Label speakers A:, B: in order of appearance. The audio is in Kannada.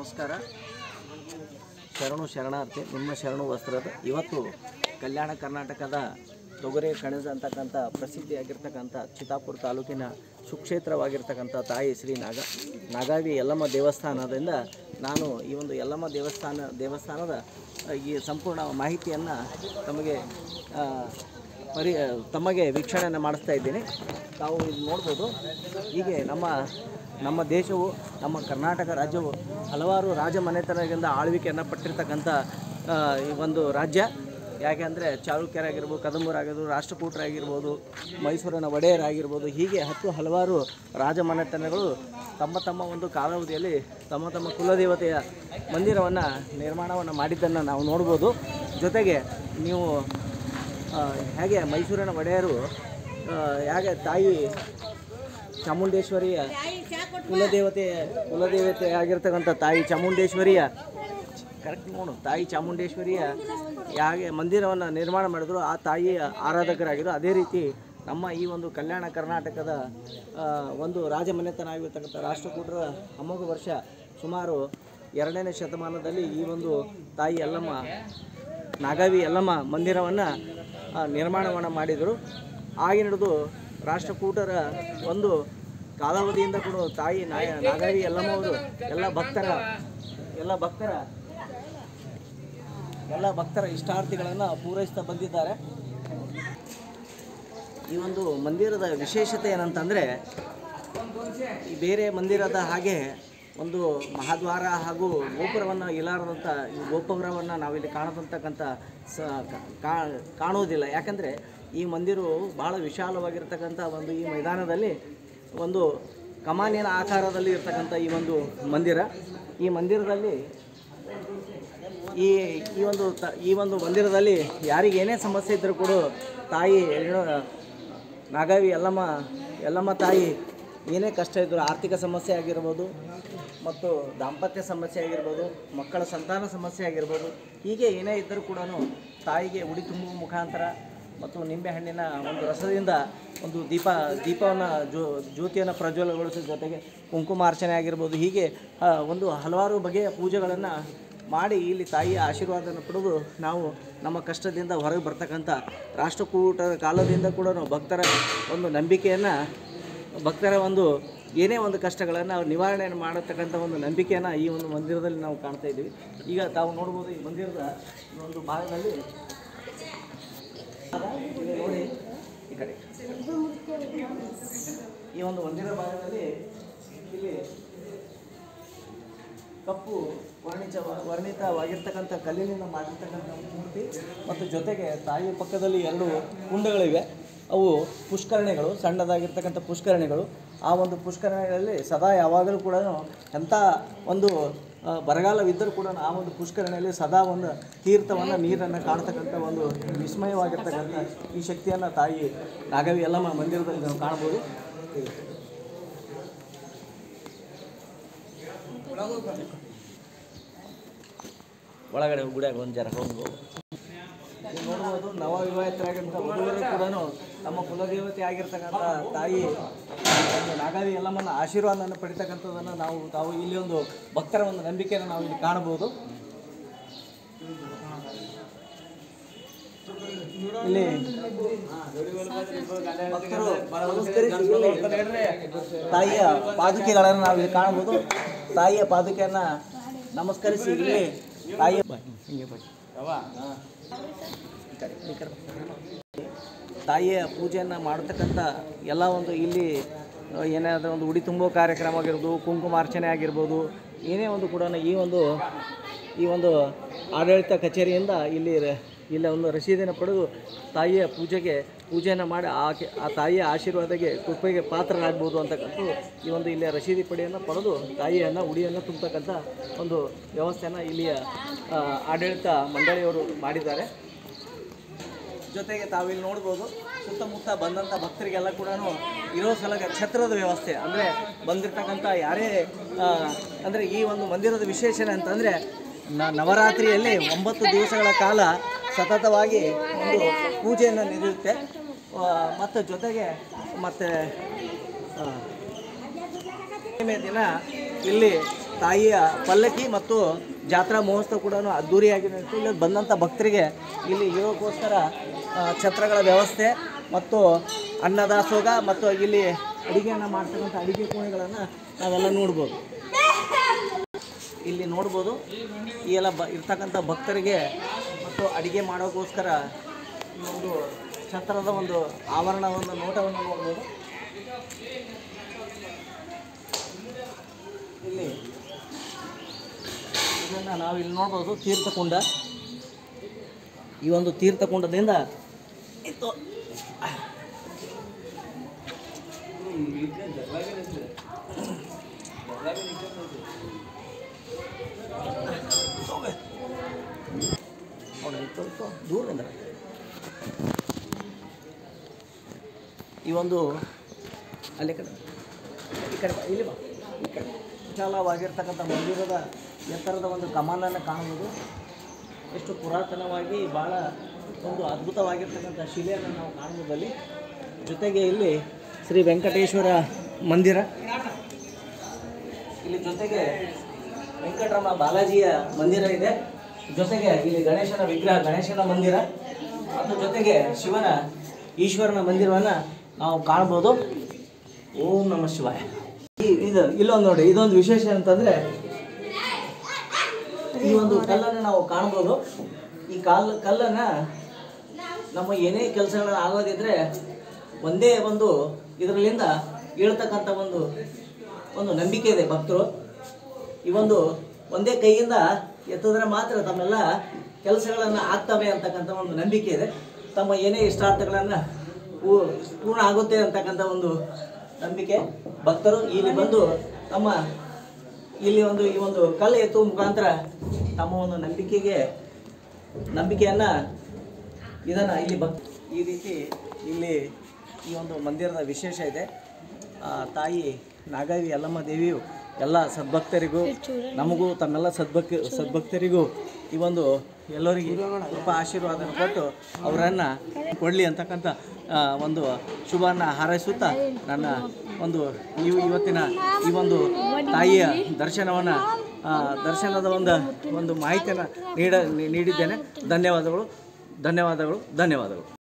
A: ನಮಸ್ಕಾರ. ಶರಣು ಶರಣಾರ್ಥಿ. ನಿಮ್ಮ ಶರಣು ವಸ್ತ್ರದ ಇವತ್ತು ಕಲ್ಯಾಣ ಕರ್ನಾಟಕದ ತೊಗರೆ ಕಣಜ ಅಂತಕ್ಕಂಥ ಪ್ರಸಿದ್ಧಿಯಾಗಿರ್ತಕ್ಕಂಥ ಚಿತ್ತಾಪುರ ತಾಲೂಕಿನ ಸುಕ್ಷೇತ್ರವಾಗಿರ್ತಕ್ಕಂಥ ತಾಯಿ ಶ್ರೀ ನಾಗಾವಿ ಯಲ್ಲಮ್ಮ ದೇವಸ್ಥಾನದಿಂದ ನಾನು ಈ ಒಂದು ಯಲ್ಲಮ್ಮ ದೇವಸ್ಥಾನದ ಈ ಸಂಪೂರ್ಣ ಮಾಹಿತಿಯನ್ನು ತಮಗೆ ವೀಕ್ಷಣೆ ಮಾಡಿಸ್ತಾ ಇದ್ದೀನಿ. ತಾವು ಇಲ್ಲಿ ನೋಡ್ಬೋದು. ಹೀಗೆ ನಮ್ಮ ದೇಶವು, ನಮ್ಮ ಕರ್ನಾಟಕ ರಾಜ್ಯವು ಹಲವಾರು ರಾಜಮನೆತನದಿಂದ ಆಳ್ವಿಕೆಯನ್ನು ಪಟ್ಟಿರ್ತಕ್ಕಂಥ ಈ ಒಂದು ರಾಜ್ಯ. ಯಾಕೆಂದರೆ ಚಾಲುಕ್ಯರಾಗಿರ್ಬೋದು, ಕದಂಬರಾಗಿರ್ಬೋದು, ರಾಷ್ಟ್ರಕೂಟರಾಗಿರ್ಬೋದು, ಮೈಸೂರಿನ ಒಡೆಯರಾಗಿರ್ಬೋದು, ಹೀಗೆ ಹಲವಾರು ರಾಜಮನೆತನಗಳು ತಮ್ಮ ಒಂದು ಕಾಲಾವಧಿಯಲ್ಲಿ ತಮ್ಮ ಕುಲದೇವತೆಯ ಮಂದಿರವನ್ನು ನಿರ್ಮಾಣವನ್ನು ಮಾಡಿದ್ದನ್ನು ನಾವು ನೋಡ್ಬೋದು. ಜೊತೆಗೆ ನೀವು ಹೇಗೆ ಮೈಸೂರಿನ ಒಡೆಯರು ಹೇಗೆ ತಾಯಿ ಚಾಮುಂಡೇಶ್ವರಿಯ ಕುಲದೇವತೆ ಆಗಿರ್ತಕ್ಕಂಥ ತಾಯಿ ಚಾಮುಂಡೇಶ್ವರಿಯ ತಾಯಿ ಚಾಮುಂಡೇಶ್ವರಿಯ ಹೇಗೆ ಮಂದಿರವನ್ನು ನಿರ್ಮಾಣ ಮಾಡಿದ್ರು, ಆ ತಾಯಿಯ ಆರಾಧಕರಾಗಿದ್ದರು. ಅದೇ ರೀತಿ ನಮ್ಮ ಈ ಒಂದು ಕಲ್ಯಾಣ ಕರ್ನಾಟಕದ ಒಂದು ರಾಜಮನೆತನ ಆಗಿರ್ತಕ್ಕಂಥ ರಾಷ್ಟ್ರಕೂಟರ ಅಮೋಘ ವರ್ಷ ಸುಮಾರು 2ನೇ ಶತಮಾನದಲ್ಲಿ ಈ ಒಂದು ತಾಯಿ ಯಲ್ಲಮ್ಮ ನಾಗಾವಿ ಯಲ್ಲಮ್ಮ ಮಂದಿರವನ್ನು ನಿರ್ಮಾಣವನ್ನು ಮಾಡಿದರು. ಆಗಿನ ಹಿಡಿದು ರಾಷ್ಟ್ರಕೂಟರ ಒಂದು ಕಾಲಾವಧಿಯಿಂದ ಕೂಡ ತಾಯಿ ನಾಗಾವಿ ಯಲ್ಲಮ್ಮ ಅವರು ಎಲ್ಲ ಭಕ್ತರ ಇಷ್ಟಾರ್ಥಿಗಳನ್ನು ಪೂರೈಸ್ತಾ ಬಂದಿದ್ದಾರೆ. ಈ ಒಂದು ಮಂದಿರದ ವಿಶೇಷತೆ ಏನಂತಂದರೆ, ಈ ಬೇರೆ ಮಂದಿರದ ಹಾಗೆ ಒಂದು ಮಹಾದ್ವಾರ ಹಾಗೂ ಗೋಪುರವನ್ನು ಇಲಾರದಂಥ ಈ ಗೋಪುರವನ್ನು ನಾವಿಲ್ಲಿ ಕಾಣದಂತಕ್ಕಂಥ ಕಾಣುವುದಿಲ್ಲ. ಯಾಕಂದರೆ ಈ ಮಂದಿರವು ಭಾಳ ವಿಶಾಲವಾಗಿರ್ತಕ್ಕಂಥ ಒಂದು ಈ ಮೈದಾನದಲ್ಲಿ ಒಂದು ಕಮಾನಿನ ಆಕಾರದಲ್ಲಿ ಇರ್ತಕ್ಕಂಥ ಈ ಮಂದಿರದಲ್ಲಿ ಈ ಒಂದು ಮಂದಿರದಲ್ಲಿ ಯಾರಿಗೆ ಏನೇ ಸಮಸ್ಯೆ ಇದ್ದರೂ ಕೂಡ ತಾಯಿ ನಾಗಾವಿ ಯಲ್ಲಮ್ಮ ತಾಯಿ ಏನೇ ಕಷ್ಟ ಇದ್ದರೂ, ಆರ್ಥಿಕ ಸಮಸ್ಯೆ ಆಗಿರ್ಬೋದು, ಮತ್ತು ದಾಂಪತ್ಯ ಸಮಸ್ಯೆ ಆಗಿರ್ಬೋದು, ಮಕ್ಕಳ ಸಂತಾನ ಸಮಸ್ಯೆ ಆಗಿರ್ಬೋದು, ಹೀಗೆ ಏನೇ ಇದ್ದರೂ ಕೂಡ ತಾಯಿಗೆ ಉಡಿ ತುಂಬುವ ಮುಖಾಂತರ ಮತ್ತು ನಿಂಬೆಹಣ್ಣಿನ ಒಂದು ರಸದಿಂದ ಒಂದು ದೀಪವನ್ನು ಜ್ಯೋತಿಯನ್ನು ಪ್ರಜ್ವಲಗೊಳಿಸುವ ಜೊತೆಗೆ ಕುಂಕುಮಾರ್ಚನೆ ಆಗಿರ್ಬೋದು, ಹೀಗೆ ಒಂದು ಹಲವಾರು ಬಗೆಯ ಪೂಜೆಗಳನ್ನು ಮಾಡಿ ಇಲ್ಲಿ ತಾಯಿಯ ಆಶೀರ್ವಾದವನ್ನು ಪಡೆದು ನಾವು ನಮ್ಮ ಕಷ್ಟದಿಂದ ಹೊರಗೆ ಬರ್ತಕ್ಕಂಥ ರಾಷ್ಟ್ರಕೂಟರ ಕಾಲದಿಂದ ಕೂಡ ಭಕ್ತರ ಒಂದು ನಂಬಿಕೆಯನ್ನು, ಭಕ್ತರ ಒಂದು ಏನೇ ಒಂದು ಕಷ್ಟಗಳನ್ನು ನಿವಾರಣೆಯನ್ನು ಮಾಡತಕ್ಕಂಥ ಒಂದು ನಂಬಿಕೆಯನ್ನು ಈ ಒಂದು ಮಂದಿರದಲ್ಲಿ ನಾವು ಕಾಣ್ತಾ ಇದ್ದೀವಿ. ಈಗ ತಾವು ನೋಡ್ಬೋದು, ಈ ಮಂದಿರದ ಒಂದು ಭಾಗದಲ್ಲಿ ನೋಡಿ, ಈ ಕಡೆ ಈ ಒಂದು ಮಂದಿರ ಭಾಗದಲ್ಲಿ ಇಲ್ಲಿ ಕಪ್ಪು ವರ್ಣಿತವಾಗಿರ್ತಕ್ಕಂಥ ಕಲ್ಲಿನಿಂದ ಮಾಡಿರ್ತಕ್ಕಂಥ ಮೂರ್ತಿ ಮತ್ತು ಜೊತೆಗೆ ತಾಯಿಯ ಪಕ್ಕದಲ್ಲಿ 2 ಕುಂಡಗಳಿವೆ. ಅವು ಪುಷ್ಕರಣಿಗಳು, ಸಣ್ಣದಾಗಿರ್ತಕ್ಕಂಥ ಪುಷ್ಕರಣಿಗಳು. ಆ ಒಂದು ಪುಷ್ಕರಣಿಗಳಲ್ಲಿ ಸದಾ ಯಾವಾಗಲೂ ಕೂಡ ಎಂಥ ಒಂದು ಬರಗಾಲವಿದ್ದರೂ ಕೂಡ ಆ ಒಂದು ಪುಷ್ಕರಣಿಯಲ್ಲಿ ಸದಾ ಒಂದು ತೀರ್ಥವನ್ನು, ನೀರನ್ನು ಕಾಣ್ತಕ್ಕಂಥ ಒಂದು ವಿಸ್ಮಯವಾಗಿರ್ತಕ್ಕಂಥ ಈ ಶಕ್ತಿಯನ್ನು ತಾಯಿ ನಾಗಾವಿ ಯಲ್ಲಮ್ಮ ಮಂದಿರದಲ್ಲಿ ನಾವು ಕಾಣ್ಬೋದು. ಒಳಗಡೆ ಗುಡಿಯಾಗ ಒಂದು ಜರ ಹೋಗ್ಬೋದು. ನೋಡ್ಬೋದು, ನವವಿವಾಹಿತರಾಗಿರ್ತಕ್ಕಂಥ ವಧುವರು ಕೂಡ ನಮ್ಮ ಕುಲದೇವತೆ ಆಗಿರ್ತಕ್ಕಂಥ ತಾಯಿ ನಾಗಾವಿ ಯಲ್ಲಮ್ಮನ ಆಶೀರ್ವಾದವನ್ನು ಪಡಿತಕ್ಕಂಥದ್ದನ್ನು ತಾವು ಇಲ್ಲಿ ಒಂದು ಭಕ್ತರ ಒಂದು ನಂಬಿಕೆಯನ್ನು ನಾವು ಇಲ್ಲಿ ಕಾಣಬಹುದು. ಇಲ್ಲಿ ಭಕ್ತರು ತಾಯಿಯ ಪಾದುಕೆಗಳನ್ನು ನಾವು ಇಲ್ಲಿ ಕಾಣಬಹುದು. ತಾಯಿಯ ಪಾದುಕೆಯನ್ನು ನಮಸ್ಕರಿಸಿ ಇಲ್ಲಿ ತಾಯಿಯ ಪೂಜೆಯನ್ನು ಮಾಡತಕ್ಕಂಥ ಎಲ್ಲ ಒಂದು ಇಲ್ಲಿ ಏನಾದರೂ ಒಂದು ಉಡಿ ತುಂಬೋ ಕಾರ್ಯಕ್ರಮ ಆಗಿರ್ಬೋದು, ಕುಂಕುಮಾರ್ಚನೆ ಆಗಿರ್ಬೋದು, ಏನೇ ಒಂದು ಕೂಡ ಈ ಒಂದು ಆಡಳಿತ ಕಚೇರಿಯಿಂದ ಇಲ್ಲಿ ಒಂದು ರಸೀದಿನ ಪಡೆದು ತಾಯಿಯ ಪೂಜೆಯನ್ನು ಮಾಡಿ ಆ ತಾಯಿಯ ಆಶೀರ್ವಾದಕ್ಕೆ ಕೃಪೆಗೆ ಪಾತ್ರರಾಗ್ಬೋದು ಅಂತಕ್ಕಂಥ ಈ ಒಂದು ಇಲ್ಲಿಯ ರಸೀದಿ ಪಡೆಯನ್ನು ಪಡೆದು ತಾಯಿಯನ್ನು ಉಡಿಯನ್ನು ತುಂಬತಕ್ಕಂಥ ಒಂದು ವ್ಯವಸ್ಥೆಯನ್ನು ಇಲ್ಲಿಯ ಆಡಳಿತ ಮಂಡಳಿಯವರು ಮಾಡಿದ್ದಾರೆ. ಜೊತೆಗೆ ತಾವಿಲ್ಲಿ ನೋಡ್ಬೋದು, ಸುತ್ತಮುತ್ತ ಬಂದಂಥ ಭಕ್ತರಿಗೆಲ್ಲ ಕೂಡ ಇರೋ ಸಲಗ ಛತ್ರದ ವ್ಯವಸ್ಥೆ, ಅಂದರೆ ಬಂದಿರತಕ್ಕಂಥ ಯಾರೇ ಅಂದರೆ ಈ ಒಂದು ಮಂದಿರದ ವಿಶೇಷಣೆ ಅಂತಂದರೆ ನವರಾತ್ರಿಯಲ್ಲಿ 9 ದಿವಸಗಳ ಕಾಲ ಸತತವಾಗಿ ಒಂದು ಪೂಜೆಯನ್ನು ನಡೆಯುತ್ತೆ. ಮತ್ತು ಜೊತೆಗೆ ಮತ್ತು ದಿನ ಇಲ್ಲಿ ತಾಯಿಯ ಪಲ್ಲಕ್ಕಿ ಮತ್ತು ಜಾತ್ರಾ ಮಹೋತ್ಸವ ಕೂಡ ಅದ್ದೂರಿಯಾಗಿ ನಡೆಯುತ್ತೆ. ಇಲ್ಲಿ ಬಂದಂಥ ಭಕ್ತರಿಗೆ ಇಲ್ಲಿ ಇರೋಕ್ಕೋಸ್ಕರ ಛತ್ರಗಳ ವ್ಯವಸ್ಥೆ ಮತ್ತು ಅನ್ನದಾಸೋಹ ಮತ್ತು ಇಲ್ಲಿ ಅಡುಗೆಯನ್ನು ಮಾಡ್ತಕ್ಕಂಥ ಅಡುಗೆ ಕೋಣೆಗಳನ್ನು ನಾವೆಲ್ಲ ನೋಡ್ಬೋದು. ಇಲ್ಲಿ ನೋಡ್ಬೋದು ಈ ಎಲ್ಲ ಇರ್ತಕ್ಕಂಥ ಭಕ್ತರಿಗೆ ಮತ್ತು ಅಡುಗೆ ಮಾಡೋಕ್ಕೋಸ್ಕರ ಈ ಒಂದು ಛತ್ರದ ಒಂದು ಆವರಣವನ್ನು ನೋಟವನ್ನು ನೋಡ್ಬೋದು. ಇಲ್ಲಿ ಇದನ್ನು ನಾವು ಇಲ್ಲಿ ನೋಡ್ಬೋದು ತೀರ್ಥಕುಂಡ. ಈ ಒಂದು ತೀರ್ಥಕುಂಡದಿಂದ ಇತ್ತು ದೂರದಿಂದ ಈ ಒಂದು ಅಲ್ಲಿ ಕಡೆ ಈ ಕಡೆ ಇಲ್ಲಿ ಬಾ ಈ ಕಡೆ ವಿಶಾಲವಾಗಿರ್ತಕ್ಕಂಥ ಮಂದಿರದ ಎತ್ತರದ ಒಂದು ಕಮಾನನ್ನು ಕಾಣಬಹುದು. ಎಷ್ಟು ಪುರಾತನವಾಗಿ ಭಾಳ ಒಂದು ಅದ್ಭುತವಾಗಿರ್ತಕ್ಕಂಥ ಶಿಲೆಯನ್ನು ನಾವು ಕಾಣಬಹುದಲ್ಲಿ. ಜೊತೆಗೆ ಇಲ್ಲಿ ಶ್ರೀ ವೆಂಕಟೇಶ್ವರ ಮಂದಿರ, ಇಲ್ಲಿ ಜೊತೆಗೆ ವೆಂಕಟರಮಣ ಬಾಲಾಜಿಯ ಮಂದಿರ ಇದೆ. ಜೊತೆಗೆ ಇಲ್ಲಿ ಗಣೇಶನ ವಿಗ್ರಹ, ಗಣೇಶನ ಮಂದಿರ ಮತ್ತು ಜೊತೆಗೆ ಶಿವನ ಈಶ್ವರನ ಮಂದಿರವನ್ನು ನಾವು ಕಾಣ್ಬೋದು. ಓಂ ನಮಃ ಶಿವಾಯ. ಇಲ್ಲೊಂದು ನೋಡಿ, ಇದೊಂದು ವಿಶೇಷ ಅಂತಂದರೆ ಈ ಒಂದು ಕಲ್ಲನ್ನು ನಾವು ಕಾಣ್ಬೋದು. ಈ ಕಲ್ಲನ್ನು ನಮ್ಮ ಏನೇ ಕೆಲಸಗಳನ್ನ ಆಗೋದಿದ್ರೆ ಒಂದೇ ಒಂದು ಇದರಲ್ಲಿಂದ ಹೇಳ್ತಕ್ಕಂಥ ಒಂದು ನಂಬಿಕೆ ಇದೆ ಭಕ್ತರು. ಈ ಒಂದೇ ಕೈಯಿಂದ ಎತ್ತಿದ್ರೆ ಮಾತ್ರ ತಮ್ಮೆಲ್ಲ ಕೆಲಸಗಳನ್ನು ಆಗ್ತವೆ ಅಂತಕ್ಕಂಥ ಒಂದು ನಂಬಿಕೆ ಇದೆ. ತಮ್ಮ ಏನೇ ಇಷ್ಟಾರ್ಥಗಳನ್ನು ಪೂರ್ಣ ಆಗುತ್ತೆ ಅಂತಕ್ಕಂಥ ಒಂದು ನಂಬಿಕೆ ಭಕ್ತರು ಇಲ್ಲಿ ಬಂದು ತಮ್ಮ ಈ ಒಂದು ಕಲ್ಲು ಎತ್ತುವ ಮುಖಾಂತರ ತಮ್ಮ ಒಂದು ನಂಬಿಕೆಯನ್ನು ಇದನ್ನು ಇಲ್ಲಿ ಈ ರೀತಿ ಇಲ್ಲಿ ಈ ಒಂದು ಮಂದಿರದ ವಿಶೇಷ ಇದೆ. ತಾಯಿ ನಾಗಾವಿ ಯಲ್ಲಮ್ಮ ದೇವಿಯು ಎಲ್ಲ ಸದ್ಭಕ್ತರಿಗೂ ನಮಗೂ ತಮ್ಮೆಲ್ಲ ಸದ್ಭಕ್ತರಿಗೂ ಈ ಒಂದು ಎಲ್ಲರಿಗೂ ಸ್ವಲ್ಪ ಆಶೀರ್ವಾದ ಕೊಟ್ಟು ಅವರನ್ನು ಕೊಡಲಿ ಅಂತಕ್ಕಂಥ ಒಂದು ಶುಭವನ್ನು ಹಾರೈಸುತ್ತಾ ನನ್ನ ಇವತ್ತಿನ ಈ ಒಂದು ತಾಯಿಯ ದರ್ಶನದ ಒಂದು ಮಾಹಿತಿಯನ್ನು ನೀಡಿದ್ದೇನೆ. ಧನ್ಯವಾದಗಳು.